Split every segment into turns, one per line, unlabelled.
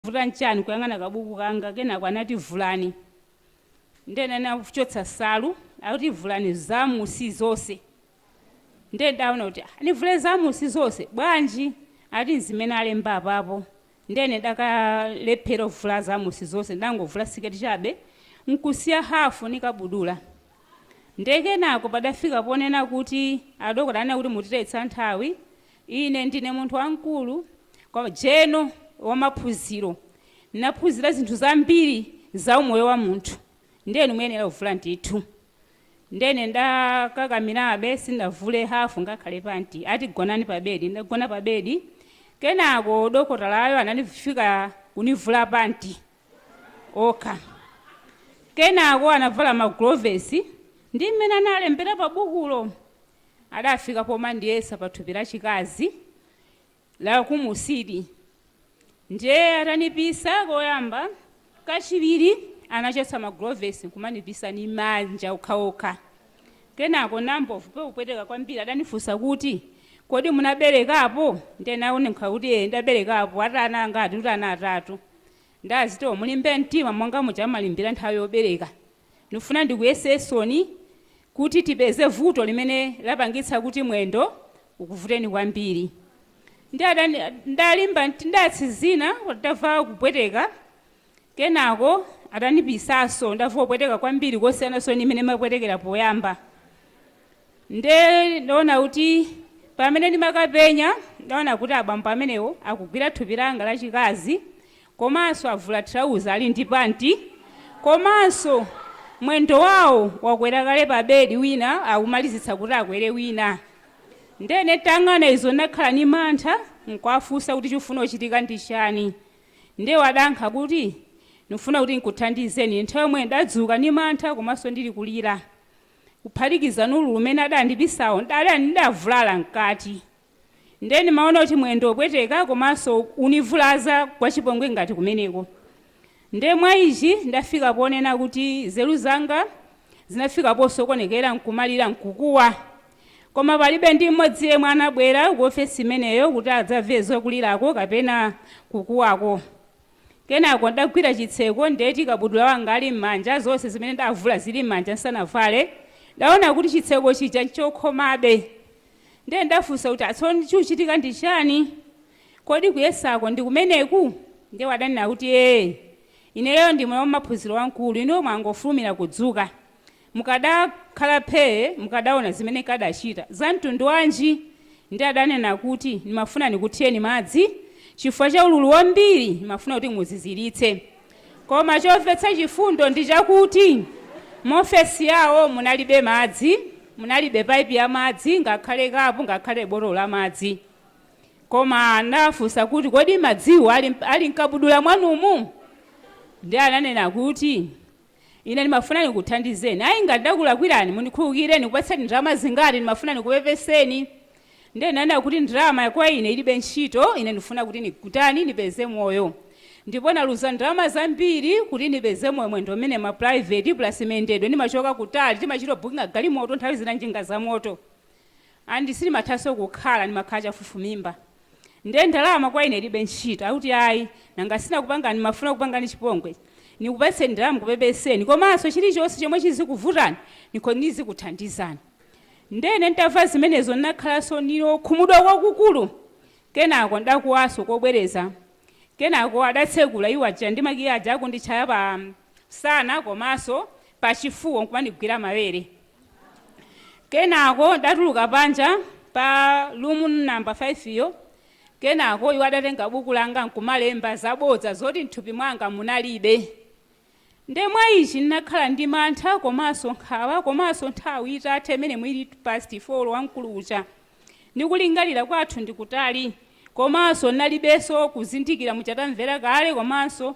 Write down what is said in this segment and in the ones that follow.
vuta nchani kuyang'ana kabuku kanga kenako anati vulani. Ndene nakuchotsa salu akuti vulani zamusi zonse. Ndene ndaona kuti nivule zamusi zonse bwanji ati zimene alemba apapo. Ndene ndakalephera kuvula zamusi zonse ndangovula siketi chabe nkusiya hafu nikabudula. Ndekenako padafika ponena kuti adokota ana kuti mutitetsa nthawi ine ndine munthu wankulu kwa jeno wamaphunziro naphunzira zinthu zambiri za umoyo wa munthu ndene muyenera kuvula ndithu. Ndene ndakakamirabe sindavule hafu ngakhale panti ati gonani pa bedi ndagona pa bedi kenako dokota layo ananifika kunivula panti oka kenako anavala maglovesi ndi mmene analembera pa bukulo adafika poma ndiyesa pathupi la chikazi la AKUMUDZI ndiye atanipisa koyamba kachiwiri anachotsa maglovesi kumanipisa ni manja okhaokha kenako nambovu kupweteka kwambiri adanifunsa kuti kodi munaberekapo ndenaonekha kuti ndaberekapo atana ngati kuti ana atatu ndazito mulimbe mtima monga muchamalimbira nthawi yobereka ndifuna ndikuyesesoni kuti tipeze vuto limene lapangitsa kuti mwendo ukuvuteni kwambiri. Ndalimba ndatsizina ndava kupweteka kenako adanipisaso ndava kupweteka kwambiri kosiyanaso ni imene mapwetekera poyamba. Ndaona kuti pamene ndimakapenya ndaona kuti abambo amenewo akugwira thupi langa la chikazi komanso avula trouser ali ndi panti komanso mwendo wawo wakwera kale pa bedi wina akumalizitsa kuti akwere wina. Ndene tang'ana izo nakhala ni mantha nkwafunsa kuti chifuna kuchitika ndi chani. Ndiye wadankha kuti ndifuna kuti nkuthandizeni nthawi yomwe ndadzuka ni mantha komanso ndili kulira kuphatikiza nulu umene adandipisawo ndavulala mkati. Ndene maona kuti mwendo opweteka komanso univulaza kwa chipongwe ngati kumeneko. Nde mwa ichi ndafika ponena kuti nzeru zanga zinafika posokonekera nkumalira nkukuwa koma palibe ndi mmodzi yemwe anabwera ku ofesi imeneyo kuti adzamve zokulirako kapena kukuwako. Kenako ndagwira chitseko ndeti kabudula wanga ali m'manja zonse zimene ndavula zili m'manja nsanavale ndaona kuti chitseko chija nchokhomabe. Nde ndafunsa kuti atsoni chikuchitika ndi chani kodi kuyesako ndi kumeneku. Nde wadanena kuti ineyo ndi mwana wamaphunziro wankulu ino mwangofulumira kudzuka mukadakhala phee mukadaona zimene kadachita za mtundu wanji. Ndi adanena kuti ndimafuna ndikuthiyeni madzi chifukwa cha ululu wambiri ndimafuna kuti muziziritse koma chomvetsa chifundo ndi chakuti mofesi yawo munalibe madzi munalibe paipi ya madzi ngakhale kapu ngakhale botolo la madzi koma ndafunsa kuti kodi madziwo ali nkabudula mwanumu. Ndi ananena kuti ine ndimafuna ndikuthandizeni ayi ngati ndakulakwirani mundikhululukireni kupatseni ndalama zingati ndimafuna ndikupepeseni. Ndiye nana kuti ndalama kwa ine ilibe ntchito ine ndifuna kuti ndikutani ndipeze moyo ndipo naluza ndalama zambiri kuti ndipeze moyo mwendo mmene ma private plus mendedwe ndimachoka kutali timachito booking gali moto nthawi zina njinga za moto andisili mathaso kukhala ndimakhala chafufumimba. Ndiye ndalama kwa ine ilibe ntchito akuti ayi nanga sina kupanga ndimafuna kupangani chipongwe nikupetseni ndalama kupepeseni komanso chilichonse chomwe chizikuvutani nikonizi kuthandizani. Ndene ntamva zimenezo nakhalanso nilo khumudwa kwakukulu kenako ndakuwaso kobwereza kenako adatsekula iwo aja ndi makiyaji akundichaya pa sana komanso pa chifuwa nkumandigwira mawere. Kenako ndatuluka panja pa room number 5 iyo kenako iwo adatenga buku langa nkumalemba zabodza zoti mthupi mwanga munalibe. Nde mwa ichi ndinakhala ndi mantha komanso nkhawa komanso nthawi itathe imene mwili past 4 wamkulu uja ndikulingalira kwathu ndikutali komanso ndinalibenso kuzindikira muchatamvera kale komanso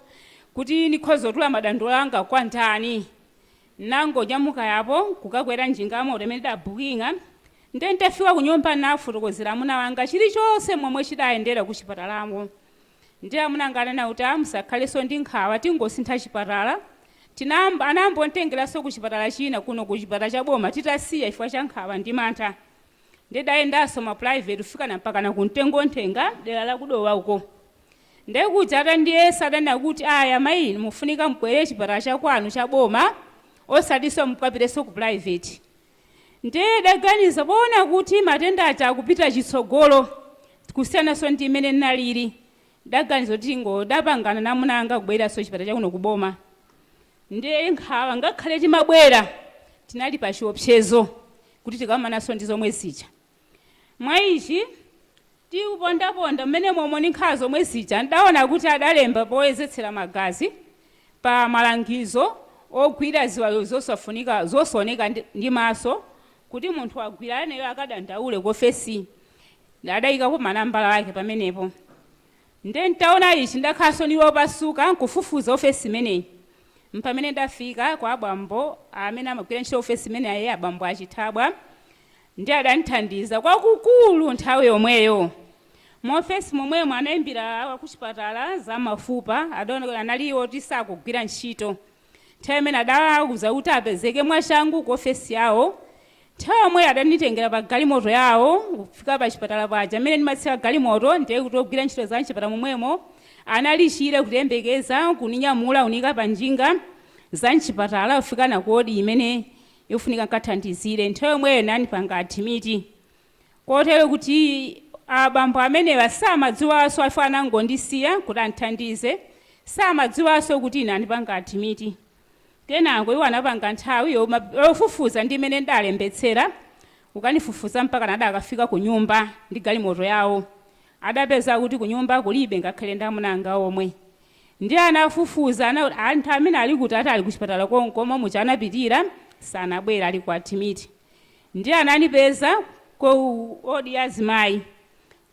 kuti ndikhoza kutula madandaulo anga kwa ndani. Nangonyamuka yapo kukakwera njinga moto imene ndabukinga nde ndafika ku nyumba nafotokozera amuna wanga chilichonse momwe chidayendera ku chipatalamo. Ndiye amuna nganena kuti musakhalenso ndi nkhawa tingosintha chipatala anambontengeranso ku chipatala china kuno ku chipatala cha boma titasiya chifukwa cha nkhawa ndi mantha. Ndidayendanso ma private kufika mpaka na kumtengo nthenga dera la kudowa uko. ndekuja atandiyesa adanena kuti aya mayi mufunika mubwere chipatala chakwanu cha boma osatiso mukapiteso ku private. Ndiye daganiza poona kuti matenda aja akupita chitsogolo kusiyanaso ndi imene ndinalili, daganiza kuti ngodapangana namunanga kubwereranso chipatala chakuno ku boma. Ndiye nkhawa ngakhale timabwera tinali pa chiopsezo kuti tikamanaso ndi zomwe zija. Mwa ichi tikupondaponda mmene momwe ndi nkhawa zomwe zija ndaona kuti adalemba poyezetsera magazi pa malangizo ogwira ziwalo zosaoneka ndi maso kuti munthu agwira aneyo akadandaule ku ofesi. Adayikapo manambala ake pamenepo. Ndiye ntaona ichi ndakhaso ndilopasuka nkufufuza ofesi imeneyi. Mpamene ndafika kwa abambo amene amagwira ntchito ofesi imene aye abambo achithabwa, ndiye adandithandiza kwakukulu nthawi yomweyo. Mu ofesi momwemo anayimbira ku chipatala za mafupa adaoneka analiwo tisakugwira ntchito. Nthawi imene adawauza kuti apezeke mwachangu ku ofesi yawo. Nthawi yomweyo adanditengera pa galimoto yawo kufika pa chipatala paja amene ndimatsika galimoto ndiye kuti ogwira ntchito za mchipatala momwemo analichire kutembekeza kuninyamula unika pa njinga za mchipatala kufika na kodi imene yofunika nkathandizire. Nthawi yomweyo nanipanga admiti kotero kuti abambo amenewa samadziwanso afa anangondisiya kuti andithandize, samadziwanso kuti ine andipanga admiti. Kenako iwo anapanga nthawi yofufuza ndi imene ndalembetsera ukanifufuza mpaka nadakafika ku nyumba ndi galimoto yawo. Adapeza kuti ku nyumba kulibe ngakhale ndamunanga omwe. Ndiye anafufuza anthu amene ali kuti atali ku chipatala koma mucha anapitira sanabwera ali ku admiti. Ndiye ananipeza ku odi ya azimayi.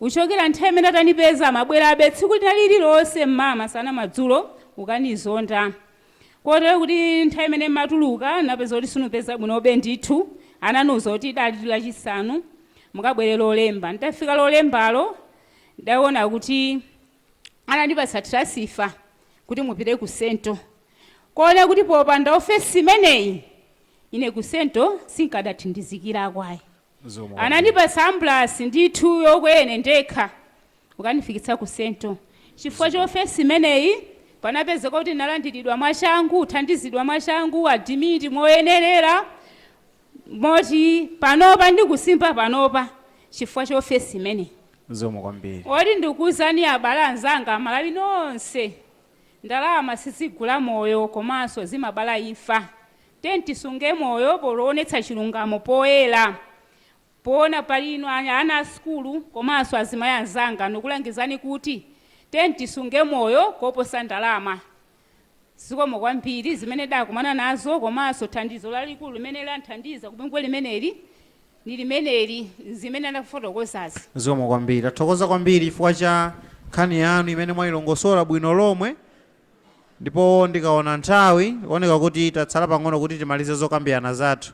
Uchokera nthawi imene atanipeza amabwera abe tsiku lililonse mama sana madzulo ukanizonda. Kotero kuti nthawi imene matuluka napeza kuti sunupeza bwinobe ndithu ananuza kuti dali lachisanu mukabwere lolemba. Ndafika lolembalo ndaona kuti anandipatsa transfer kuti mupite ku sento. Kotero kuti popanda ofesi imeneyi ine ku sento sinkadathandizikira kwayi. Anandipatsa ambulance ndithu yokwene ndekha ukanifikitsa ku sento. Chifukwa cha ofesi imeneyi panapeza kuti nalandiridwa mwachangu, thandizidwa mwachangu, admiti moyenerera moti panopa ndikusimba panopa chifukwa cha ofesi imeneyi.
Zomwe kwambiri.
Oti ndikuzani abale anzanga Malawi nonse ndalama sizigula moyo komanso zimabala imfa. Tisunge moyo poonetsa chilungamo poyera. Poona palino ana skulu komanso azimayi anzanga ndikulangizani kuti tisunge moyo koposa ndalama. Zikomo kwambiri zimene dakumana nazo komanso thandizo lalikulu limene lanthandiza kubungwe limeneli ni limeneli zimene ndakufotokozazi.
Zikomo kwambiri. Athokoza kwambiri chifukwa cha nkhani yanu imene mwayilongosola bwino lomwe. Ndipo ndikaona nthawi oneka kuti tatsala pang'ono kuti timalize zokambirana zathu.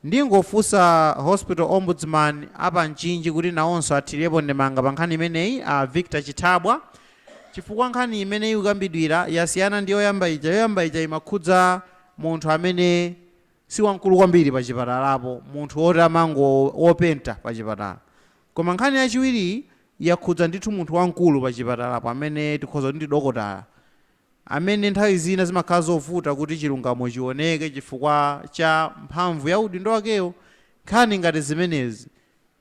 Ndingofunsa hospital ombudsman apa Nchinji kuti nawonso athirepo ndemanga pa nkhani imeneyi Victor Chithabwa. Chifukwa nkhani imeneyi ikambidwira yasiyana ndi yoyamba ija imakhudza munthu amene si wamkulu kwambiri pa chipatalapo, munthu woti amango wopenta pa chipatala. Koma nkhani yachiwiri yakhudza ndithu munthu wamkulu pa chipatalapo amene tikhoza kuti ndi dokotala, amene nthawi zina zimakhala zovuta kuti chilungamo chioneke chifukwa cha mphamvu ya udindo wakeyo. Nkhani ngati zimenezi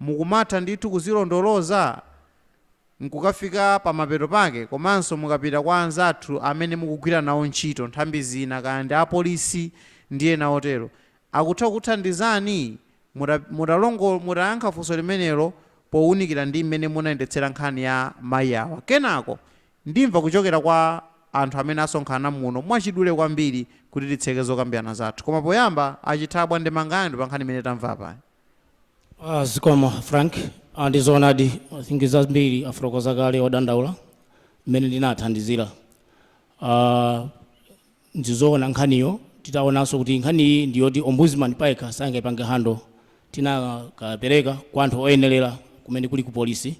mukumatha ndithu kuzilondoloza nkukafika pa mapeto pake, komanso mukapita kwa anzathu amene mukugwira nawo ntchito nthambi zina kandi apolisi ndiye naotero akutha kuthandizani mutayankha funso limenelo powunikira ndi mmene munayendetsera nkhani ya mayi awa. Kenako ndimva kuchokera kwa anthu amene asonkhana muno mwachidule kwambiri kuti titseke zokambirana zathu. Koma poyamba Achithabwa ndemanga pa nkhani imene tamva pa.
Zikomo Frank, ndizoonadi I think zambiri afotokoza kale odandaula mmene ndinathandizira. Ndizoona nkhaniyo titaonanso kuti nkhani ndiyoti ombudsman paika sangayipange hando tinakapereka kwa anthu oyenerera kumene kuli ku polisi,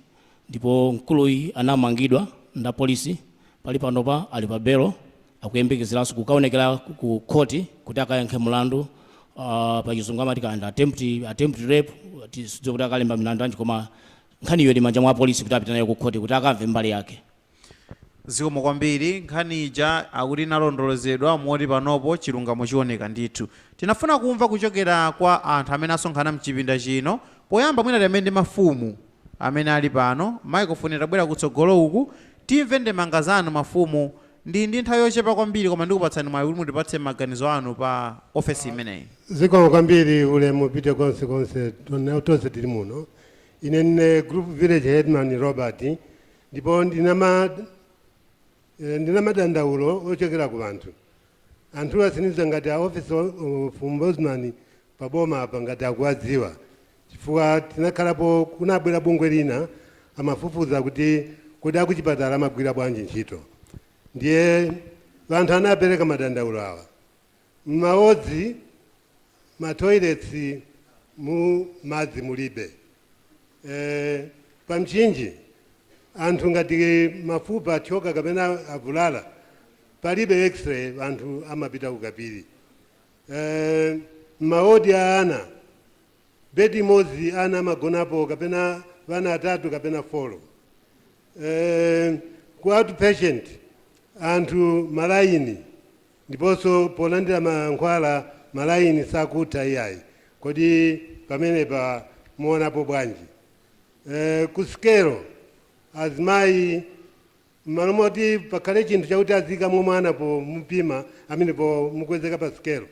ndipo mkuluyi anamangidwa nda polisi pali panopa ali pa belo akuyembekezeranso kukaonekera ku koti kuti akayankhe mulandu pa chizungu amati kanda attempt rape kuti akalemba milandu anji, koma nkhaniyo ndi manja mwa polisi kuti apite nayo ku koti kuti akamve mbali yake.
zikomo kwambiri. Nkhani ija akuti inalondolozedwa moti panopo chilungamo chioneka ndithu. Tinafuna kumva kuchokera kwa anthu amene asonkhana mchipinda chino. Poyamba mwina amene mafumu amene ali pano, microphone tabwera kutsogolo uku, timve ndemanga zanu mafumu. Ndi nthawi yochepa kwambiri koma ndikupatsani mwayi kuti mutipatse maganizo anu pa ofesi imeneyi.
Zikomo kwambiri ulemu pite konse tonse tili muno. Ine ne group village headman Robert, ndipo ndina madandaulo ochokera ku anthu. Anthu asiniza ngati a office of ombudsman pa boma apa ngati akuwadziwa. Chifukwa tinakhalapo kunabwera bungwe lina amafufuza kuti kodi akuchipatala amagwira bwanji ntchito. Ndiye vanthu anapereka madandaulo awa. M'mawodzi ma toilets mu madzi mulibe. Pa mchinji anthu ngati mafupa athyoka kapena avulala palibe x-ray, anthu amapita kukapiri. M'mawodi a ana bedi imodzi ana amagonapo kapena vana atatu kapena 4. Ku outpatient anthu malaini, ndiponso polandira mankhwala malaini sakutha iyayi. Kodi pamenepa muonapo bwanji? Kusikero azimayi malomoti pakhale chinthu chakuti azika mwana po mupima amene po mukwezeka pa sikero,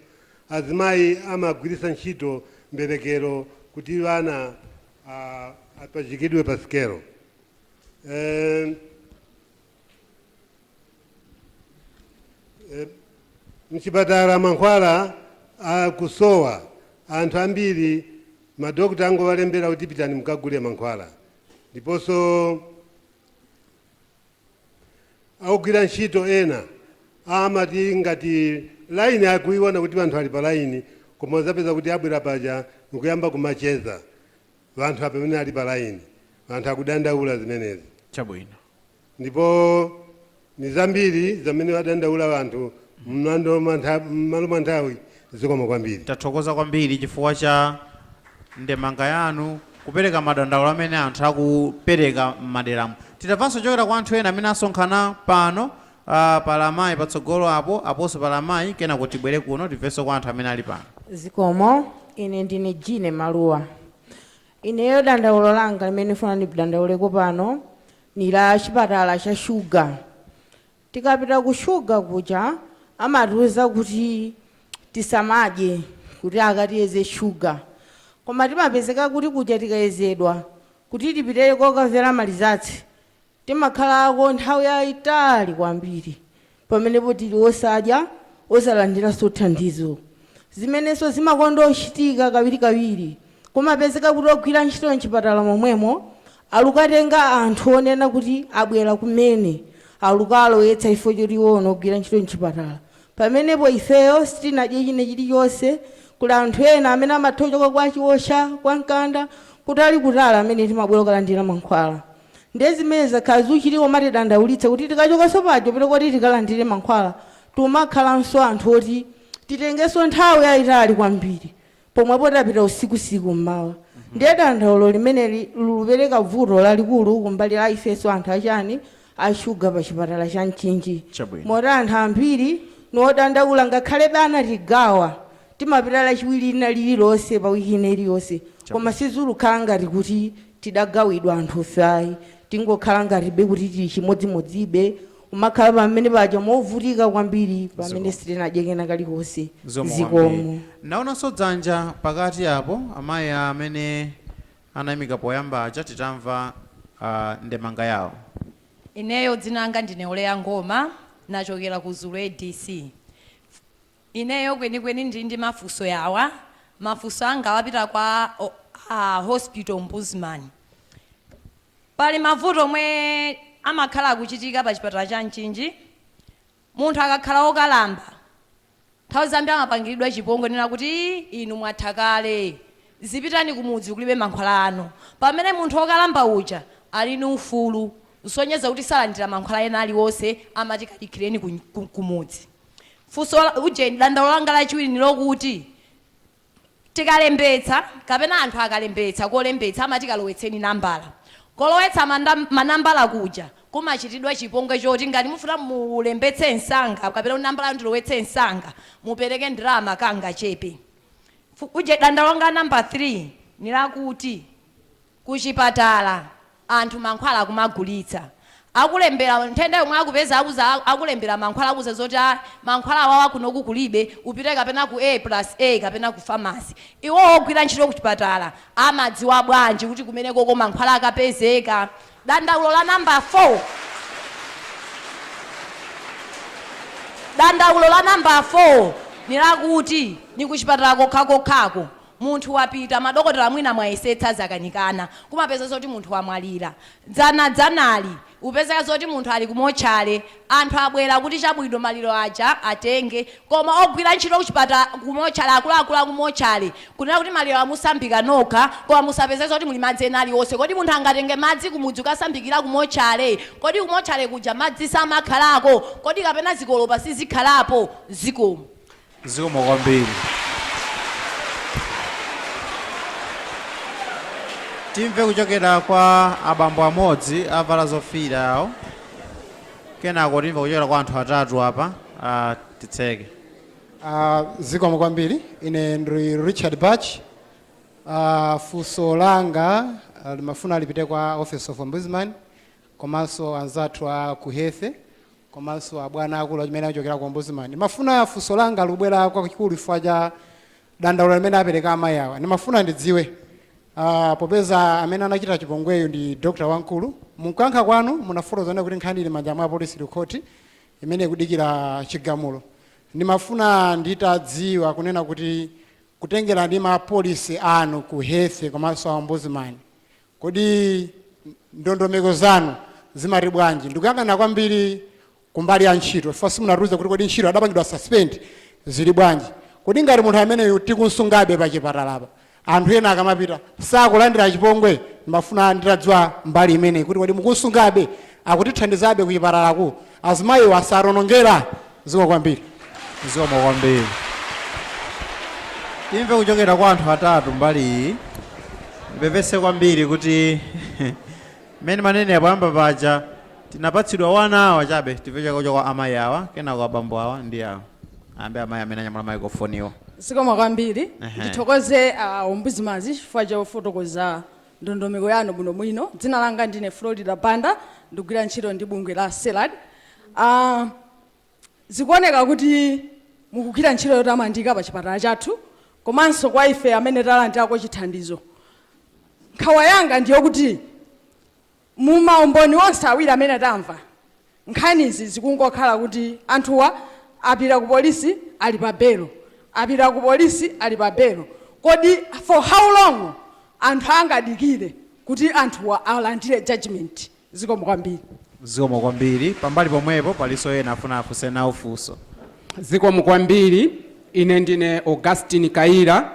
azimayi amagwirisa ntchito mberekero kuti vana apachikidwe pa sikero. Mchipatala mankhwala akusowa, anthu ambiri madokta angowalembera kuti pitani mukagule mankhwala. Ndiponso akugwira ntchito ena amati ngati laini akuiona kuti vanthu ali pa laini, koma zapeza kuti abwera paja nkuyamba kumacheza vanthu apamene ali pa laini, vanthu akudandaula zimenezi.
Chabwino.
Ndipo ni zambiri zamene wadandaula vanthu mmalo mwa nthawi. Zikomo kwambiri.
Tathokoza kwambiri chifukwa cha ndemanga yanu kupereka madandaulo amene anthu akupereka m'maderamu. Titamvanso chokera kwa anthu ena amene asonkhana pano palamayi patsogolo aponso palamayi, kena kuti tibwere kuno timvenso kwa anthu amene ali pano.
Zikomo. Ine ndine Jine Maluwa. Ineyo dandaulo langa limene funa ndidandauleko pano ni la chipatala cha shuga. Tikapita ku shuga kuja amatiuza kuti tisamadye kuti akatiyeze shuga. Koma timapezeka kuti kuja tikayezedwa kuti tipitire kokamvera malizatsi timakhalako nthawi yayitali kwambiri, pamenepo tili osadya osalandira thandizo. Zimenenso zimakondochitika kawirikawiri. Kumapezeka kuti ogwira ntchito mchipatala momwemo alukatenga anthu onena kuti abwera kumene alukaloyetsa ifo choti ogwira ntchito mchipatala. Pamenepo ifeyo sitinadye chine chilichonse. Kuli anthu ena amene amathochoka kwa chiwosha kwa mkanda kuti ali kutala amene timabwera kulandira mankhwala. Ndiye zimene zakhala zuchitiko matidandaulitsa kuti tikachokanso paja pita kuti tikalandire mankhwala timakhalanso anthu oti titengenso nthawi yayitali kwambiri pomwepo tapita usiku mmawa. Ndiye dandaulo limene lipereka vuto lalikulu kumbali la ifeso anthu achani ashuga pa chipatala cha Mchinji. Moti anthu ambiri nodandaula ngakhalebe anatigawa timapita lachiwiri lina lililonse pa wiki iliyonse, koma sizulukhala ngati kuti tidagawidwa anthu fayi, tingokhala ngati kuti tili chimodzimodzibe umakhala pamene paja movutika kwambiri pamene sitinadye kalikonse. Zikomo.
Naonanso dzanja pakati apo amayi amene anayimika poyamba aja, titamva ndemanga yawo.
Ineyo dzina langa ndine Oleya Ngoma, nachokera ku Zulu ADC. Ineyo kwenikweni ndi mafunso yawa. Mafunso anga awapita kwa hospital ombudsman. Pali mavuto omwe amakhala akuchitika pa chipatala cha Mchinji. Munthu akakhala okalamba nthawi zambiri amapangiridwa chipongwe nena kuti inu mwatha kale, zipitani kumudzi kulibe mankhwala anu. Pamene munthu okalamba uja ali ndi ufulu usonyeza kuti salandira mankhwala ena aliwonse, amati kadikireni kumudzi. Funso uje dandaulo langa lachiwiri ni lokuti tikalembetsa kapena anthu akalembetsa kolembetsa amati kalowetseni nambala. Kolowetsa manambala kuja kumachitidwa chipongwe choti ngati mufuna mulembetse msanga kapena nambala ndilowetse msanga mupereke ndalama kanga chepe. Uje danda wanga namba 3 nilakuti kuchipatala anthu mankhwala kumagulitsa akulembera nthenda yomwe akupeza akulembera mankhwala akuze zoti mankhwala wawa kunoku kulibe upite kapena ku A+A kapena ku pharmacy. Iwo ogwira ntchito kuchipatala amadziwa bwanji kuti kumeneko ko mankhwala akapezeka. Dandaulo la namba 4 dandaulo la namba 4 nilakuti ni kuchipatala kokhako munthu wapita madokotela mwina mwayesetsa zakanikana kumapeza zoti munthu wamwalira dzanali upezeka zoti munthu ali kumochale anthu abwera kuti chabwino maliro aja atenge koma ogwira ntchito kuchipatala kumochale akuluakulu kumochale kunena kuti maliro amusambika nokha koma musapeze zoti muli madzi ena aliwonse. Kodi munthu angatenge madzi kumudzi ukasambikira kumochale? Kodi kumochale kuja madzi samakhalako? Kodi kapena zikolopa sizikhalapo? Zikomo
kwambiri. Timve kuchokera kwa abambo amodzi avala zofira awo, kenako timve kuchokera kwa anthu atatu apa titseke.
Zikomo kwambiri. Ine ndi Richard Batch. Funso langa limafuna lipite kwa Office of Ombudsman komanso anzathu ku Health komanso abwana akulu amene achokera ku Ombudsman. Mafuna funso langa lubwera kwa chikulu chifukwa cha dandaulo limene apereka amayi awa. Ndimafuna ndidziwe popeza amene anachita chipongweyo ndi Dr. Wankulu, munkankha kwanu munafotokoza kuti nkhani ili manja mwa police court imene kudikira chigamulo. Ndimafuna nditadziwa kunena kuti kutengera ndi mapolisi anu ku Health komanso Ombudsman, kodi ndondomeko zanu zimati bwanji? Ndikuyang'ana kwambiri kumbali ya ntchito, first munatuza kuti kodi ntchito adapangidwa suspend zili bwanji. Kodi ngati munthu ameneyo tikunsungabe pa chipatalapa anthu ena akamapita sakulandira chipongwe, ndimafuna nditadziwa mbali imene kuti kodi mukunsungabe akutithandizabe kuchipatalaku azimayiwo asaronongera. Zikomo kwambiri.
Zikomo kwambiri. Timve kuchokera kwa anthu atatu mbali iyi, mbevese kwambiri kuti mene manene apayamba paja tinapatsidwa 1 hour chabe timve kuchokera kwa amayi awa kenako abambo awa ndi awa ambe amayi amene anyamula microphone.
Zikomo kwambiri. Ndithokoze Ombudsman chifukwa cha kufotokoza ndondomeko yanu bwinobwino. Dzina langa ndine Florida Banda, ndikugwira ntchito ndi bungwe la Selad. Zikuoneka kuti mukugwira ntchito yotamandika pa chipatala chathu komanso kwa ife amene talandirako chithandizo. Nkhawa yanga ndiyo kuti mumaumboni onse awiri amene tamva nkhanizi zikungokhala kuti anthuwa apita ku polisi ali pa belo, apita ku polisi ali pa belo. Kodi for how long anthu angadikire kuti anthuwa alandire judgment? Zikomo kwambiri.
Zikomo kwambiri. Pambali pomwepo paliso ena afuna afunse nawo funso.
Zikomo kwambiri. Ine ndine Augustine Kaira,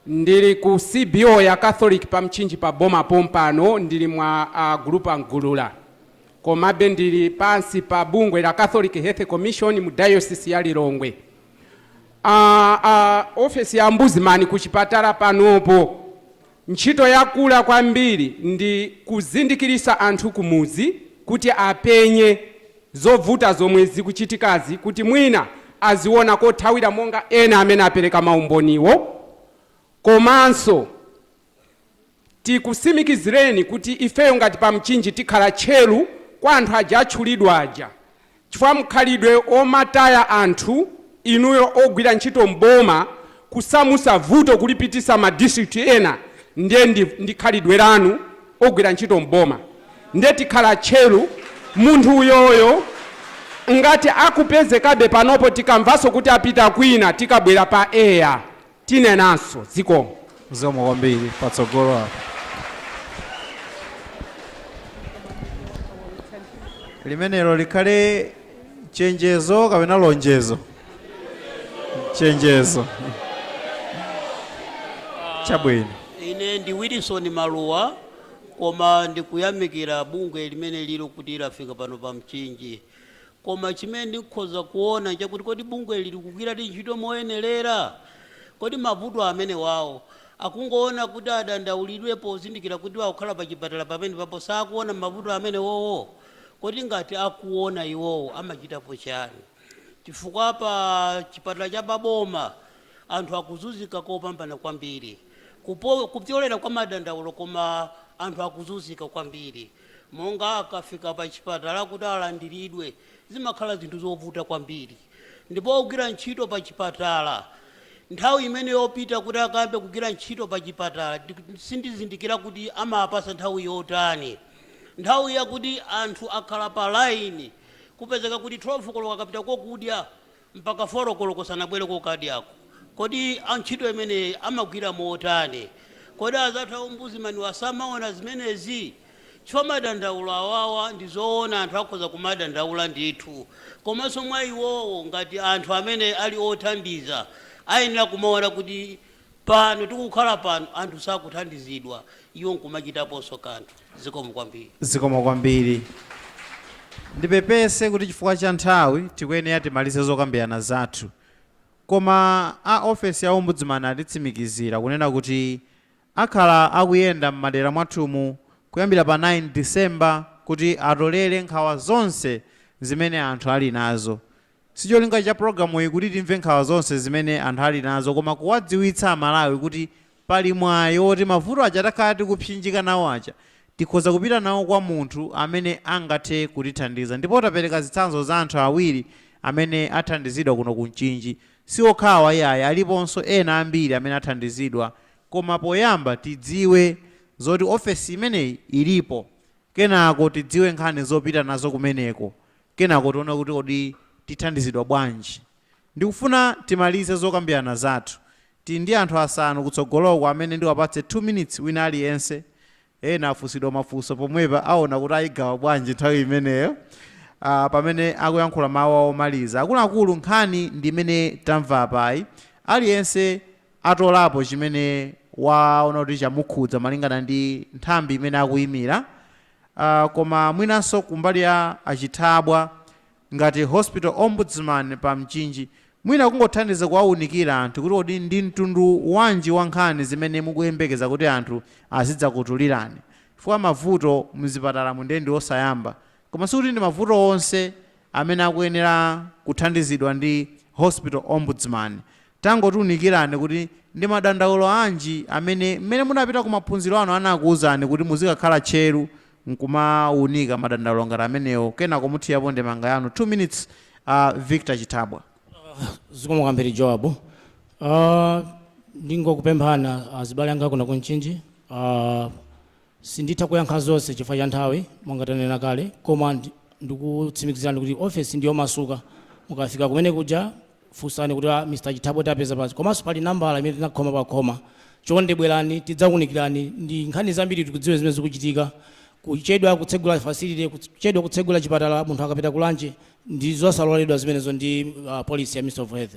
ndili ku CBO ya Catholic pa Mchinji pa boma pompano, ndili mwa grupa Ngulula. Komabe ndili pansi pa bungwe la Catholic Health Commission mu diocese ya Lilongwe. Office ya Ombudsman kuchipatala panopo ntchito yakula kwambiri ndi kuzindikirisa anthu kumuzi kuti apenye zovuta zomwe zikuchitikazi kuti mwina aziona kothawira monga ena amene apereka maumboniwo. Komanso tikusimikizireni kuti ifeyo ngati pa Mchinji tikhala tcheru kwa anthu aja atchulidwa aja chifukwa mkhalidwe omataya anthu inuyo ogwira ntchito mboma kusamusa vuto kulipitisa ma district ena ndiye ndikhalidwe lanu ogwira ntchito mboma. Ndiye tikhala tcheru munthu uyoyo ngati akupezekabe panopo tikamvaso kuti apita kwina tikabwera pa air tinenanso. Zikomo.
Zikomo kwambiri. Patsogolo apo limenelo likhale chenjezo kapena lonjezo? Chenjezo. Chabwino.
Ine ndi Wilson Maluwa, koma ndikuyamikira bungwe limene lilo kuti lafika pano pa Mchinji. Koma chimene ndikhoza kuona chakuti kodi bungwe lili kugwira ntchito moyenerera? Kodi mavuto amene wawo akungoona kuti adandaulidwe pozindikira kuti wakhala pa chipatala pamene papo sakuona mavuto amene wowo? kodi ngati akuona iwowo amachitapo chani? Chifukwa pa chipatala cha boma anthu akuzunzika kopambana kwambiri, kupyolera kwa madandaulo koma anthu akuzunzika kwambiri. Monga akafika pa chipatala kuti alandiridwe zimakhala zinthu zovuta kwambiri, ndipo ogwira ntchito pa chipatala nthawi imene yopita kuti akambe kugwira ntchito pa chipatala sindizindikira kuti amapasa nthawi yotani. Nthawi yakuti anthu akhala pa laini kupezeka kuti 12 koloko akapita kokudya mpaka 4 koloko sanabwere kokadyako. Kodi antchito imene amagwira motani? Kodi azathu a ombudsman wasamaona zimenezi? Chifukwa madandaulo awawa ndizoona anthu akhoza kumadandaula ndithu, komanso mwa iwowo ngati anthu amene ali othandiza ayenera kumaona kuti pano tikukhala pano anthu sakuthandizidwa, iwo nkumachitaponso kanthu. Zikomo kwambiri.
Zikomo kwambiri. Ndipepese kuti chifukwa cha nthawi tikuyenera timalize zokambirana zathu, koma a ofesi ya ombudsman atitsimikizira kunena kuti akhala akuyenda m'madera mwathumu kuyambira pa 9 December kuti atolere nkhawa zonse zimene anthu ali nazo. Sicholinga cha programu iyi kuti timve nkhawa zonse zimene anthu ali nazo, koma kuwadziwitsa Amalawi kuti pali mwayi woti mavuto aja takhala tikupsinjika nawo aja tikhoza kupita nawo kwa munthu amene angathe kutithandiza. Ndipo tapereka zitsanzo za anthu awiri amene athandizidwa kuno ku Mchinji. Si okhawa yaya, aliponso ena ambiri amene athandizidwa, koma poyamba tidziwe zoti ofesi imeneyi ilipo, kenako tidziwe nkhani zopita nazo kumeneko, kenako tione kuti kodi tithandizidwa bwanji. Ndikufuna timalize zokambirana zathu. Ndi anthu asanu kutsogoloko amene ndiwapatse 2 minutes wina aliyense, ena afusidwa mafunso pomwepa aona kuti ayigawa bwanji nthawi imeneyo pamene akuyankhula mawu omaliza. Akuluakulu nkhani ndi imene tamva apayi, aliyense atolapo chimene waona kuti chamukhudza malingana ndi nthambi imene akuyimira. Koma mwinanso kumbali ya achithabwa ngati hospital ombudsman pa Mchinji, mwina kungothandiza kuwaunikira anthu kuti kodi ndi mtundu wanji wa nkhani zimene mukuyembekeza kuti anthu azidzakutulirani. Chifukwa mavuto mzipatala ndi osayamba, koma sikuti ndi mavuto onse amene akuyenera kuthandizidwa ndi hospital ombudsman. Tangotiunikirani kuti ndi madandaulo anji amene mmene munapita ku maphunziro anu anakuwuzani kuti muzikakhala tcheru nkumaunika madandaulo ngati amenewo, kenako muthiyapo ndemanga yanu. 2 minutes. Victor Chithabwa.
Zikomo kwambiri Joabu. Ndingokupemphana azibale anga kuno ku Mchinji. Sinditha kuyankha zonse chifukwa cha nthawi monga tanena kale, koma ndikutsimikizirani kuti ofesi ndiyo masuka. Mukafika kumene kuja funsani kuti Mr. Chithabwa tapeza pasi, komanso pali nambala imene tinakhoma pakhoma. Chonde bwerani tidzakunikirani ndi nkhani zambiri tikudziwe zimene zikuchitika. Kuchedwa kutsegula facility, kuchedwa kutsegula chipatala munthu akapita kulanje ndi zosaloledwa zimenezo ndi policy ya Minister of Health.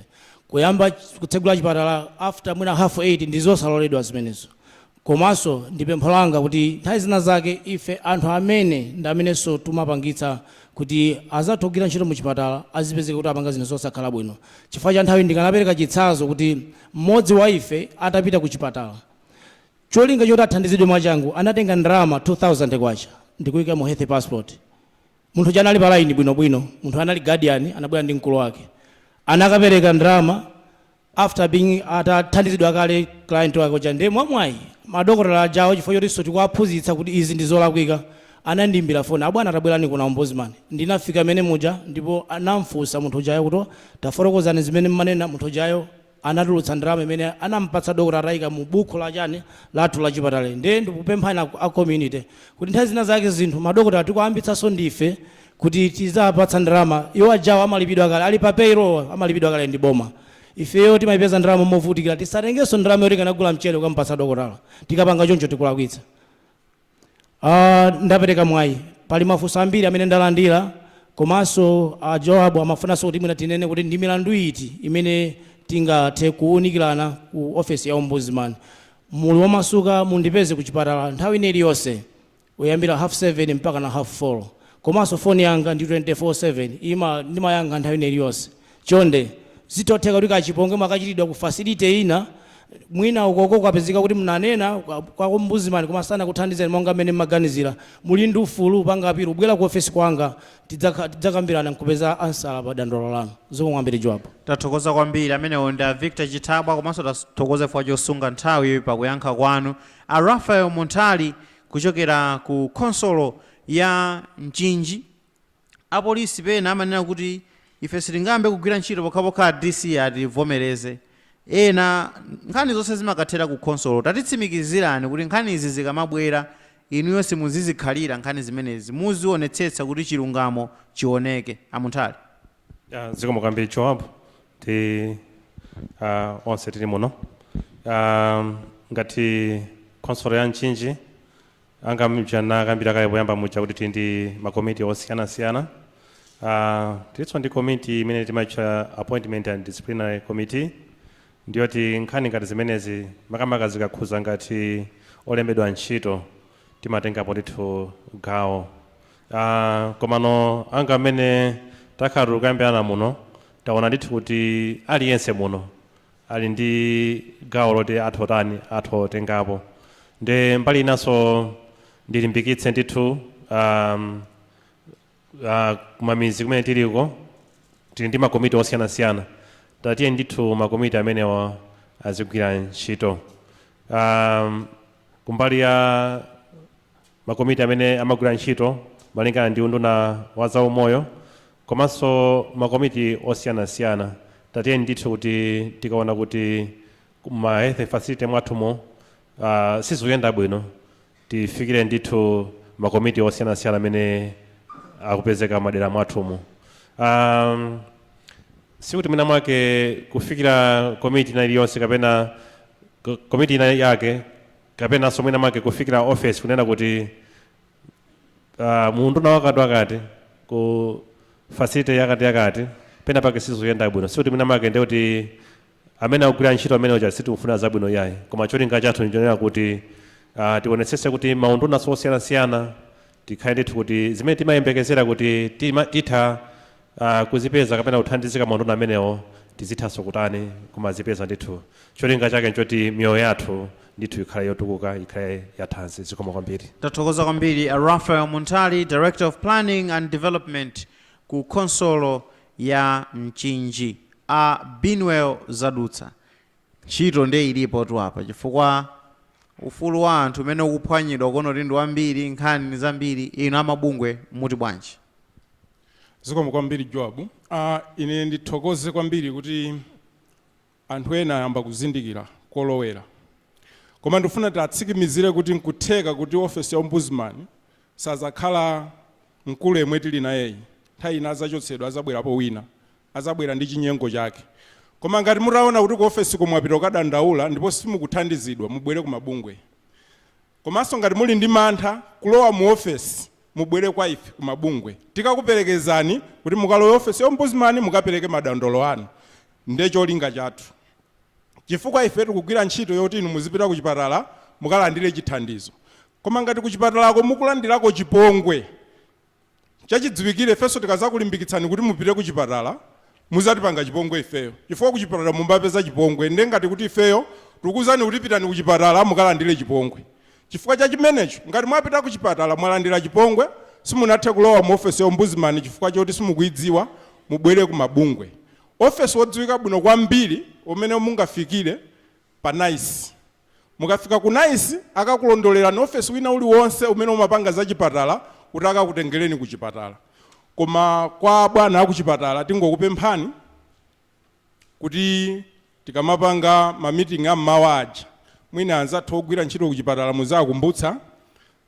Kuyamba kutsegula chipatala after mwina half 8 ndi zosaloledwa zimenezo. Komanso ndi pempho langa kuti nthawi zina zake ife anthu amene ndi amenenso tumapangitsa kuti azatogwira ntchito mu chipatala azipezeka kuti apanga zinthu zosakhala bwino. Chifukwa cha nthawi ndikanapereka chitsanzo kuti mmodzi wa ife atapita ku chipatala, cholinga choti athandizidwe mwachangu anatenga ndalama 2000 kwacha ndikuyika mu health passport. Munthu jana ali pa line bwinobwino, munthu anali guardian anabwera ndi mkulu wake, anakapereka ndalama after being atathandizidwa kale client wake cha ndi mwamwayi madokotala ajawo chifukwa choti tikuwaphunzitsa kuti izi ndi zolakwika. Anandimbira phone, abwana atabwerani kuna ombudsman. Ndinafika mene muja ndipo anamfunsa munthu ujayo kuti tafotokozani zimene mmanena. Munthu ujayo anatulutsa ndalama imene anampatsa dokotala atayika mu buku la chani lathu la chipatala. Ndiye ndikupemphana a community kuti nthawi zina zake zinthu madokotala tikuyambitsanso ndife kuti tizapatsa ndalama. Iwo ajawo amalipidwa kale, ali pa payroll amalipidwa kale ndi boma. Ifeyo timayipeza ndalama movutikira, tisatengenso ndalama yoti kanagula mchere ukampatsa dokotala. Tikapanga choncho tikulakwitsa. Ndapereka mwayi, pali mafunso ambiri amene ndalandira, komanso Joabu amafunanso kuti mwina tinene kuti ndi milandu iti imene tingathe kuunikirana ku ofesi ya ombudsman. Muli wamasuka mundipeze ku chipatala nthawi iliyonse kuyambira 7:30 mpaka na 4:30. Komanso phone yanga ndi 24/7 ndimayankha nthawi iliyonse. Chonde zitotheka kuti kachiponge makachitidwa ku facility ina mwina ukoko kwapezeka kuti mnanena kwa ombudsman koma sana kuthandizeni monga mmene mmaganizira muli ndi ufulu pangapiro ubwera ku ofesi kwanga tidzakambirana nkupeza ansala pa dandolo lanu zomwambiri jwapo.
Tathokoza kwambiri amenewo ndi Victor Chitabwa komanso tathokoza chifukwa chosunga nthawi pakuyankha kwanu. A Raphael Muntali kuchokera ku konsolo ya Mchinji. Apolisi pena amanena kuti ife sitingambe kugwira ntchito pokhapokha DC ativomereze. Ena nkhani zonse zimakathera ku konsolo, tatitsimikizirani kuti nkhani izi zikamabwera inuyo simuzizikhalira nkhani zimenezi muzionetsetsa kuti chilungamo chioneke. Amuntali
zikomo kwambiri chowapo ti onse tili muno ngati konsolo ya Mchinji angamjana akambira kale poyamba mucha kuti tili ndi makomiti osiyanasiyana. Tilinso ndi komiti imene timatcha appointment and disciplinary committee, ndiyoti nkhani ngati zimenezi makamaka zikakhuza ngati olembedwa ntchito timatengapo ndithu gawo. Komano anga amene takhala tikukambirana muno taona ndithu kuti aliyense muno ali ndi gawo loti athotengapo. Nde mbali inanso ndilimbikitse ndithu kumamizi kumene tiliko tili ndi makomiti osiyanasiyana, tatiye ndithu makomiti amenewa azigwira ntchito. Kumbali ya makomiti amene amagwira ntchito malingana ndi unduna wa zaumoyo komanso makomiti osiyanasiyana, tatiye ndithu kuti tikaona kuti ma health facility mwathumo sizikuyenda bwino tifikire ndithu makomiti osiyanasiyana amene akupezeka madera mwathumo. Sikuti mwina mwake kufikira komiti ina iliyonse kapena komiti ina yake kapena so mwina mwake kufikira office kunena kuti muunduna wakati ku facility yakati pena pake sizikuyenda bwino. Sikuti mwina mwake ndi kuti amene akugwira ntchito amene ocha sitikufuna zabwino yayi, koma cholinga chathu ndichonera kuti tionetsetse kuti maunduna osiyanasiyana tikhale ndithu kuti zimene timayembekezera kuti titha kuzipeza kapena kuthandizika maunduna amenewo tizithanso kutani kumazipeza ndithu. Cholinga chake nchoti miyoyo yathu ndithu ikhale yotukuka, ikhale yathanzi. Zikomo kwambiri.
Tathokoza kwambiri. Raphael Muntali, Director of Planning and Development ku konsolo ya Mchinji. Binwell Zadutsa, ntchito nde ilipo tu apa chifukwa ufulu wa anthu umene ukuphwanyidwa kono ndi wambiri, nkhani ni zambiri, inu amabungwe muti bwanji?
Zikomo kwambiri Joabu. Ine ndithokoze kwambiri kuti anthu ena ayamba kuzindikira kolowera, koma ndifuna tatsikimizire kuti nkutheka kuti office ya ombudsman sazakhala mkulu yemwe tili nayeyi, nthawi ina azachotsedwa azabwerapo wina, azabwera ndi chinyengo chake. Koma ngati mutaona kuti ku office komwe apita kadandaula ndipo simukuthandizidwa mubwere ku mabungwe. Komanso ngati muli ndi mantha kulowa mu office mubwere kwa ife ku mabungwe, tikakuperekezani kuti mukalowe office ya ombudsman mukapereke madandolo anu. Ndiye cholinga chathu, chifukwa ife tikugwira ntchito yoti inu muzipita ku chipatala mukalandire chithandizo. Koma ngati ku chipatalako mukulandirako chipongwe chachidziwikire, ifenso tikazakulimbikitsani kuti mupite ku chipatala muzatipanga chipongwe ifeyo, chifukwa ku chipatala mumbapeza chipongwe. Nde ngati kuti ifeyo tikuzani kuti pitani ku chipatala mukalandire chipongwe. Chifukwa cha chimenecho ngati mwapita ku chipatala mwalandira chipongwe simunathe kulowa mu office ya ombudsman chifukwa choti simukuidziwa, mubwere ku mabungwe. Office wodziwika bwino kwambiri umene mungafikire pa NICE. Mukafika ku NICE akakulondolera ni office wina uliwonse umene umapanga za chipatala kuti akakutengereni ku chipatala. Koma kwa bwana aku chipatala tingokupemphani kuti tikamapanga ma meeting ammawa aja mwina anzathu ogwira ntchito ku chipatala muzakumbutsa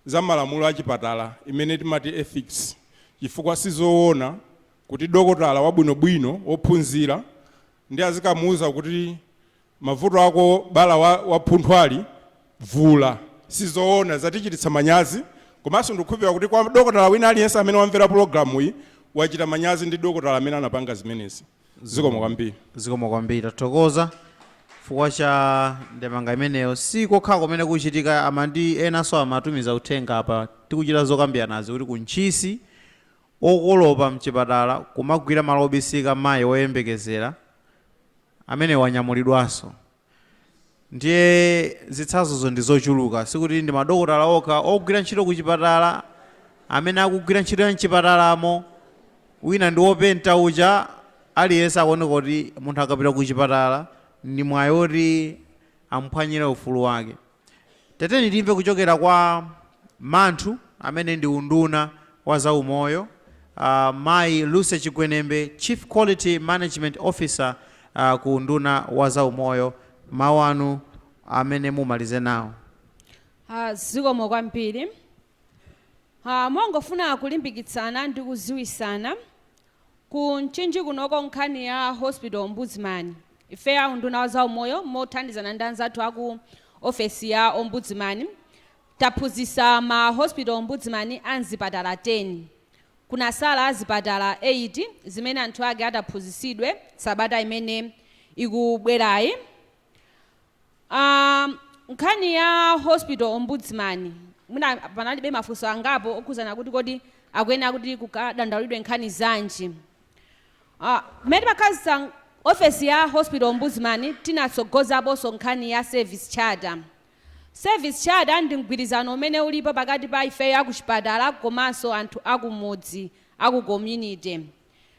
za malamulo a chipatala imene timati ethics, chifukwa sizoona kuti dokotala wabwinobwino ophunzira ndi azikamuuza kuti mavuto ako bala waphunthwali vula. Sizoona, zatichititsa manyazi. Komanso ndikukhulupirira kuti kwa dokotala wina aliyense amene wamvera programu iyi wachita manyazi ndi dokotala amene anapanga zimenezi. Zikomo kwambiri.
Zikomo kwambiri. Tathokoza chifukwa cha ndemanga imeneyo. Sikokhala kumene kuchitika amandi enanso amatumiza uthenga apa tikuchita zokambiranazi kuti kuntchisi okolopa mchipatala kumagwira malo obisika mayi woyembekezera amene wanyamulidwanso. ndiye zitsanzozo ndi zochuluka, sikuti ndi madokotala okha ogwira ntchito ku chipatala amene akugwira ntchito ya mchipatalamo, wina ndi wopenta uja, aliyense akuoneka kuti munthu akapita ku chipatala ndi mwayi woti amphwanyire ufulu wake. Teteni timve kuchokera kwa Manthu amene ndi unduna wa zaumoyo, Mayi Luce Chigwenembe, Chief Quality Management Officer ku unduna wa zaumoyo, mawu anu amene mumalize nawo.
Zikomo kwambiri. Mwangofuna kulimbikitsana ndi kuziwisana ku Ntchito kunoko nkhani ya Hospital Ombudsman. Ife a unduna wa zaumoyo mothandizana ndi anzathu aku ofesi ya Ombudsman taphunzitsa ma Hospital Ombudsman anzipatala 10. Kuna sala azipatala 8 zimene anthu ake ataphunzitsidwe sabata imene ikubwerayi. Nkhani ya Hospital Ombudsman muna panalibe mafunso angapo okuzana kuti kodi akuyenera kuti kukadandaulidwe nkhani zanji. Mmene pakhazikitsa ofesi ya Hospital Ombudsman tinatsogozaponso nkhani ya service charter. Service charter ndi mgwirizano umene ulipo pakati pa ife ya kuchipatala komanso anthu akumudzi aku community.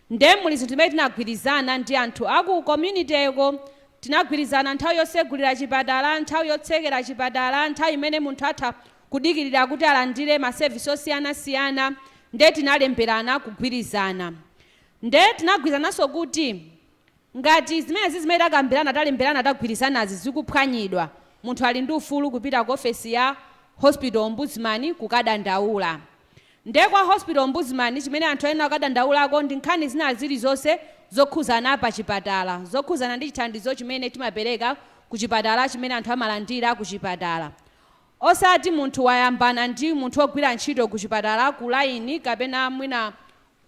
Nde muli zinthu zimene tinagwirizana ndi anthu aku community eko, tinagwirizana nthawi yosegulira chipatala, nthawi yotsekera chipatala, nthawi imene munthu atha kudikirira kuti alandire ma service osiyanasiyana, nde tinalemberana kugwirizana. Nde tinagwirizananso kuti ngati zimene takambirana talemberana tagwirizanazi zikuphwanyidwa, munthu ali ndi ufulu kupita ku ofesi ya Hospital Ombudsman kukadandaula. Nde kwa Hospital Ombudsman chimene anthu ena kukadandaulako ndi nkhani zina zilizonse zokhuzana pa chipatala, zokhuzana ndi chithandizo chimene timapereka ku chipatala chimene anthu amalandira ku chipatala. Osati munthu wayambana ndi munthu ogwira ntchito ku chipatala ku line kapena mwina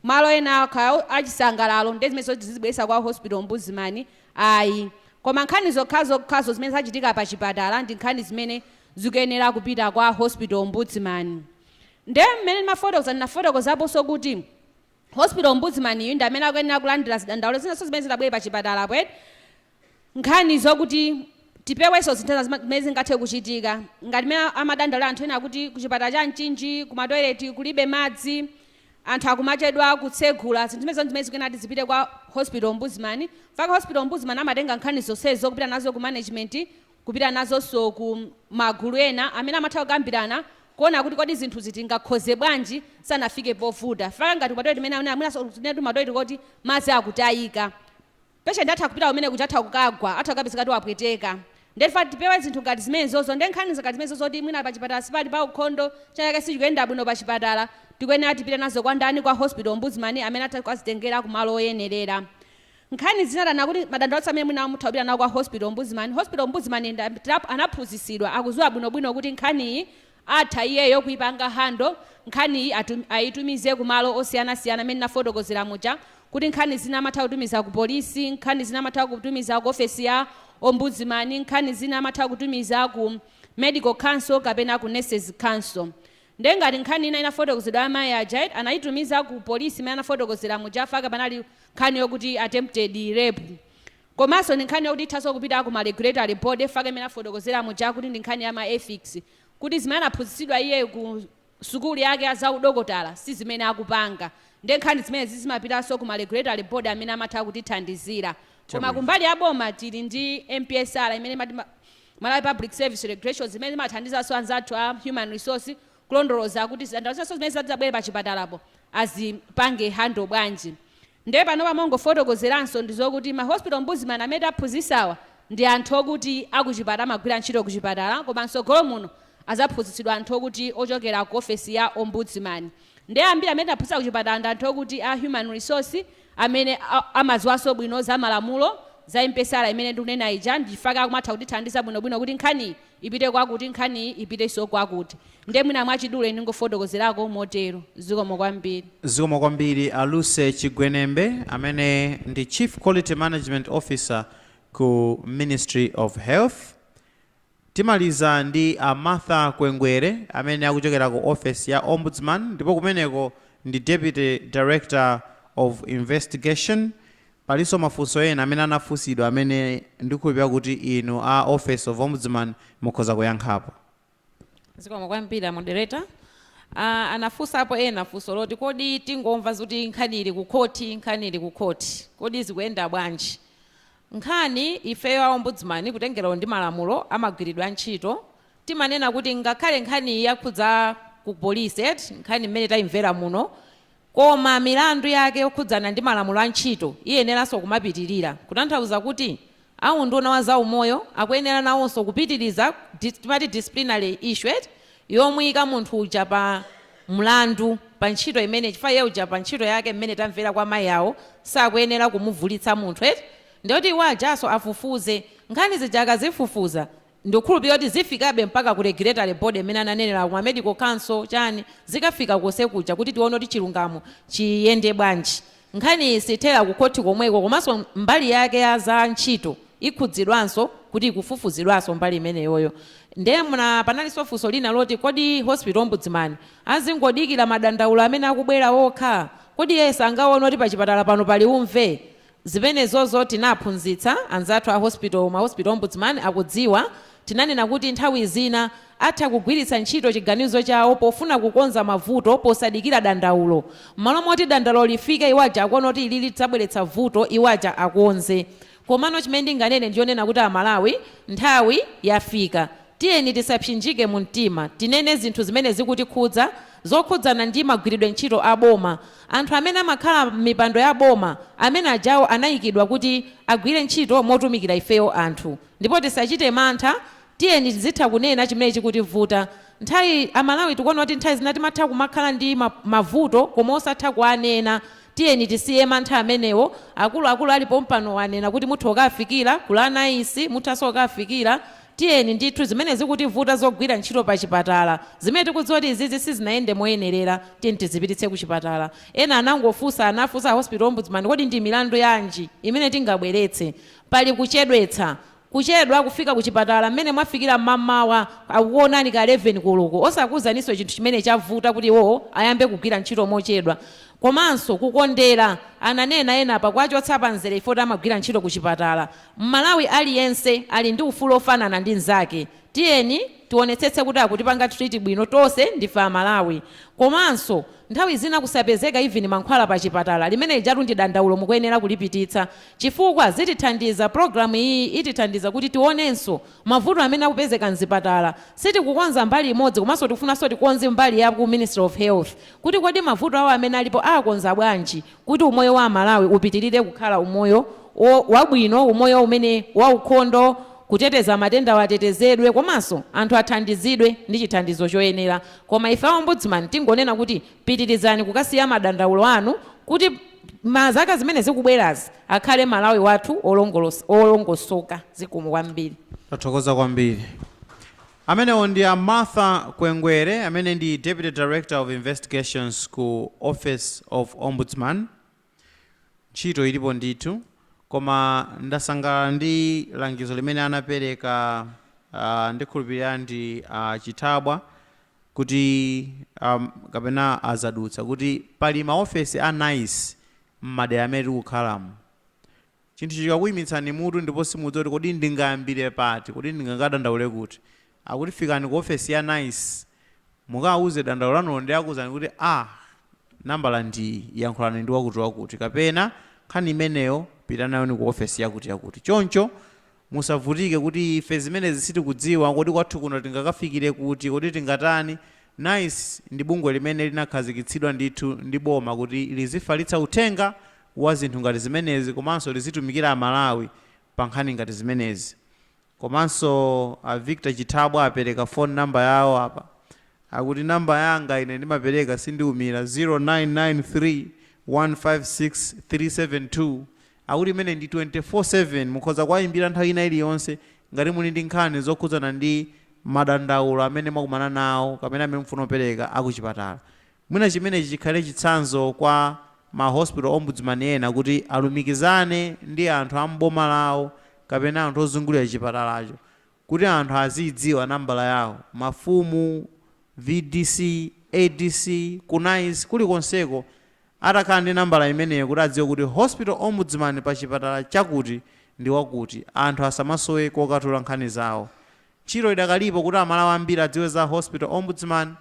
malo ena achisangalalo ndi zimene zizibwesa kwa Hospital Ombudsman ayi. Koma nkhani zokhazo zimene zachitika pa chipatala ndi nkhani zimene zikuyenera kupita kwa Hospital Ombudsman. Nde mmene ndinafotokozaponso kuti Hospital Ombudsman ndi amene akuyenera kulandira zidandaulo zinanso zimene zidabwera pa chipatala pwet. Nkhani zokuti tipeweso zinthu zimene zingathe kuchitika. Ngati mmene amadandaula anthu ena kuti ku chipatala cha Ntchito ku matoilet kulibe madzi, anthu akumachedwa kutsegula, zinthu zimene zikuyenera zipite kwa Hospital Ombudsman. Faka Hospital Ombudsman amatenga nkhani zonsezo kupita nazo ku management, kupita nazo so ku magulu ena amene amatha kukambirana kuona kuti kodi zinthu zitingakhoze bwanji sanafike povuta. Faka ngati matoilet imene amene matoilet kuti madzi akutayika, patient atha kupita kumene kuti atha kukagwa, atha kukapezeka kuti wapweteka. Ndefa tipewe zinthu ngati zimenezozo, ndi nkhani ngati zimenezozo kuti mwina pa chipatala sipali pa ukhondo chake sichikuyenda bwino pa chipatala, tikuyenera tipite nazo kwa ndani? Kwa Hospital Ombudsman amene atazitengera kumalo oyenerera. Nkhani zinatana kuti madandaulo amene mwina muthaupita nawo kwa Hospital Ombudsman. Hospital Ombudsman anaphunzitsidwa akudziwa bwinobwino kuti nkhaniyi atha iyeyo kuipanga hando, nkhaniyi ayitumize kumalo osiyanasiyana amene nafotokozera muja kuti nkhani zina amatha kutumiza ku polisi, nkhani zina amatha kutumiza ku ofesi ya Ombudsman, nkhani zina amatha kutumiza ku Medical Council kapena ku Nurses Council. Nde ngati nkhani ina inafotokozedwa amayi aja anayitumiza ku polisi imene anafotokozera muja faka panali nkhani yokuti attempted rape. Komanso ndi nkhani yokuti ithaso kupita ku regulatory board faka imene afotokozera muja kuti ndi nkhani ya ma ethics, kuti zimene anaphunzitsidwa iye ku sukulu yake ya zaudokotala si zimene akupanga. Nde nkhani zimene zimapitanso ku regulatory board amene amatha kutithandizira. Koma kumbali ya boma tili ndi MPSR imene Malawi Public Service Regulations zimene zimathandizanso anzathu a human resource kulondoloza kuti zidandaulo zimene zabwera pa chipatalapo azipange hando bwanji. Nde pano pamongofotokozeranso ndizokuti ma Hospital Ombudsman amene aphunzitsawa ndi anthu okuti akuchipatala amagwira ntchito ku chipatala, koma msogolo muno azaphunzitsidwa anthu okuti ochokera ku ofesi ya Ombudsman. Nde ambiri amene aphunzitsa ku chipatala ndi anthu okuti a human resource amene amadziwanso bwino za malamulo za MPSR imene ndikunena ija, ndifaka kumatha kutithandiza bwinobwino kuti nkhani ipite kwakuti, nkhani ipitenso kwakuti. Nde mwina mwachidule ndingofotokozerako motero. Zikomo kwambiri.
Zikomo kwambiri Luce Chigwenembe amene ndi Chief Quality Management Officer ku Ministry of Health. Timaliza ndi Martha Kwengwere amene akuchokera ku office ya Ombudsman, ndipo kumeneko ndi Deputy Director of Investigation. paliso mafunso ena amene anafunsidwa amene ndikhulupirira kuti inu a Office of Ombudsman mukhoza kuyankhapo.
Zikomo kwambiri moderator. Anafunsapo ena funso loti kodi tingomva kuti nkhani ili ku khoti kodi zikuyenda bwanji. Nkhani ifeyo a ombudsman kutengera ndi malamulo amagwiridwa ntchito timanena kuti ngakhale nkhani yakhudza ku police nkhani imene tayimvera muno koma milandu yake yokhudzana ndi malamulo a ntchito iyeneranso kumapitirira kutanthauza kuti aunduna wa zaumoyo akuyenera nawonso kupitiriza timati disciplinary issue yomuyika munthu uja pa mlandu pa ntchito imene chifukwa iye uja pa ntchito yake mmene tamvera kwa mayi awo sakuyenera kumuvulitsa munthu ndiyoti iwo ajaso afufuze nkhani zija akazifufuza ndikhulupirira kuti zifikabe mpaka ku regulatory body imene ananenera ku medical council chani zikafika kose kuja kuti tione kuti chilungamo chiyende bwanji. Nkhani isithera ku khoti komweko komanso mbali yake ya za ntchito ikhudzidwanso kuti ikufufuzidwanso mbali imeneyoyo. Ndiye panalinso funso lina loti kodi hospital ombudsman azingodikira madandaulo amene akubwera okha kodi yesa angaona kuti pa chipatala pano pali umve zimenezozo tinaphunzitsa anzathu a hospital ombudsman akudziwa tinanena kuti nthawi zina atha kugwiritsa ntchito chiganizo chawo pofuna kukonza mavuto posadikira dandaulo malo moti dandaulo lifike iwaja akuona kuti ili litabweretsa vuto iwaja akonze. Komano chimene ndinganene ndionena kuti amalawi nthawi yafika tiyeni tisapsinjike mu mtima tinene zinthu zimene zikutikhudza zokhudzana ndi magwiridwe ntchito a boma. Anthu amene amakhala mipando ya boma amene ajawo anayikidwa kuti agwire ntchito motumikira ifeyo anthu ndipo tisachite mantha tiyeni tizitha kunena chimene chikutivuta. Nthawi amalawi tikuona kuti nthawi zina timatha kumakhala ndi mavuto koma osatha kuanena tiyeni tisiye mantha amenewo akuluakulu alipo mpano wanena kuti mutha kukafikira kulana isi muthaso kukafikira tiyeni ndithu zimene zikutivuta zogwira ntchito pa chipatala zimene tikudziwa kuti izizi sizinayende moyenerera tiyeni tizipititse ku chipatala. Ena anafunsa hospital ombudsman kodi ndi milandu yanji imene tingabweretse pali kuchedwa kufika ku chipatala mmene mwafikira mmamawa akuonani ka 11 koloko osakuzaniso chinthu chimene chavuta kuti ayambe kugwira ntchito mochedwa. Komanso kukondera ananena ena pa kwachotsa panzere ifoti amagwira ntchito ku chipatala. Mmalawi aliyense ali ndi ufulu ofanana ndi nzake tiyeni tionetsetse kuti akutipanga treat bwino tonse ndife amalawi. Komanso nthawi zina kusapezeka even mankhwala pa chipatala limene jatu ndi dandaulo mukuyenera kulipititsa chifukwa zitithandiza programu iyi itithandiza kuti tionenso mavuto amene akupezeka mzipatala sitikukonza mbali imodzi komanso tikufunanso tikonze mbali ya ku Ministry of Health kuti kodi mavuto awo amene alipo akonza bwanji kuti umoyo wa Malawi upitirire kukhala umoyo wabwino umoyo umene waukhondo kuteteza matenda watetezedwe komanso anthu athandizidwe ndi chithandizo choyenera. Koma ife ombudsman tingonena kuti pitirizani kukasiya madandaulo anu kuti mazaka zimene zikubwerazi akhale Malawi wathu olongosoka. Zikomo kwambiri.
Tathokoza kwambiri. Amenewo ndi a Martha Kwengwere amene ndi Deputy Director of Investigations ku Office of Ombudsman. Ntchito ilipo ndithu koma ndasangalala ndi langizo limene anapereka ndikhulupirira ndi Chithabwa kuti kapena azadutsa kuti pali maofesi a nice m'madera amene tikukhalamo. Chinthu chikakuyimitsani mutu ndipo simudziwa kodi ndingayambire pati kodi ndingadandaule kuti akuti fikani ku ofesi ya nice mukauze dandaulo lanulo ndi akuzani kuti nambala ndi yankhulani ndi wakuti kapena nkhani imeneyo pitani nayo ku ofesi yakuti. Choncho musavutike kuti ife zimene sitikudziwa kodi kwathu kuno tingakafikire kuti kodi tingatani. Nice ndi bungwe limene linakhazikitsidwa ndithu ndi boma kuti lizifalitsa uthenga wa zinthu ngati zimenezi komanso lizitumikira Malawi pa nkhani ngati zimenezi. Komanso Victor Chithabwa apereka phone number yawo apa akuti namba yanga ine ndimapereka sindiumira 0993 156 372 akuti imene ndi 24/7 mukhoza kwayimbira nthawi ina iliyonse ngati muli ndi nkhani zokhudzana ndi madandaulo amene mwakumana nawo kapena amene mfuna kupereka akuchipatala. Mwina chimenechi chikhale chitsanzo kwa ma hospital ombudsman ena kuti alumikizane ndi anthu amboma lawo kapena anthu ozungulira chipatalacho kuti anthu azidziwa nambala yawo mafumu VDC ADC kunais kuli konseko atakhala ndi nambala imeneyo kuti adziwe kuti hospital ombudsman pa chipatala chakuti ndi wakuti, anthu asamasowe kokatula nkhani zawo. Ntchito idakalipo kuti amalawi ambiri adziwe za hospital ombudsman,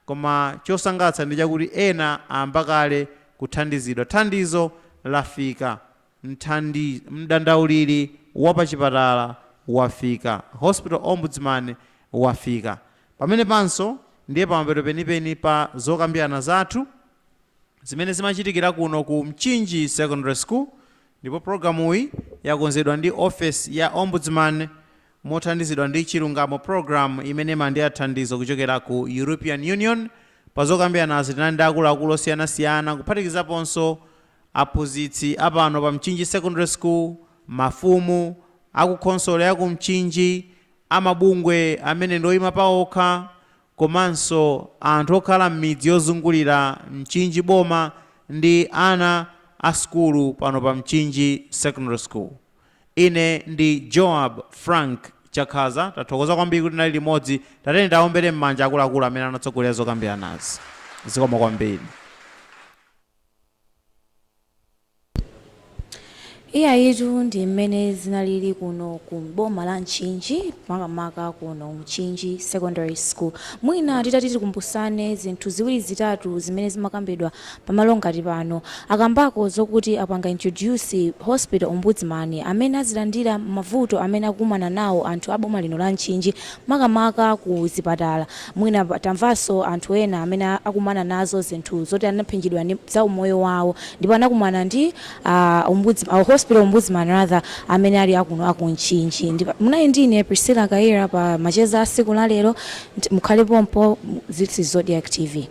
koma chosangalatsa ndi chakuti ena ayamba kale kuthandizidwa. Thandizo lafika, mdandauliri wa pa chipatala wafika, hospital ombudsman wafika. Pamene panso ndiye pamapeto penipeni pa zokambirana zathu zimene zimachitikira kuno ku Mchinji Secondary School, ndipo programu iyi yakonzedwa ndi office ya ombudsman mothandizidwa ndi chilungamo program imene imalandira thandizo kuchokera ku European Union. Pa zokambiranazi tinali ndi akuluakulu osiyanasiyana kuphatikizaponso aphunzitsi apano pa Mchinji Secondary School, mafumu akukhonsolo ya ku Mchinji, amabungwe amene ndoyima paokha, komanso anthu okhala m'midzi yozungulira Mchinji boma ndi ana a skulu pano pa Mchinji Secondary School. Ine ndi Joab Frank Chakhaza, tathokoza kwambiri kuti nali limodzi. Tateni taombere m'manja akuluakulu amene anatsogolera zokambiranazi. Zikomo kwambiri.
Iyayitu ndi mmene zinalili kuno ku boma la Ntchinji, makamaka kuno Mchinji Secondary School. Mwina titati tikumbusane zinthu ziwiri zitatu zimene zimakambidwa pamalo ngati pano. Akambako zokuti apanga introduce hospital ombudsman amene azilandira mavuto amene akumana nawo anthu a boma lino la Ntchinji, makamaka ku zipatala. Mwina tamvanso anthu ena amene akumana nazo zinthu zoti anaphinjidwa za umoyo wawo, ndipo anakumana ndi hospital ombudsman rather amene ali akuno aku Ntchinji. Munali ndine Priscilla Kaira pa macheza siku la lero. Mukhale pompo, this is Zodiac TV.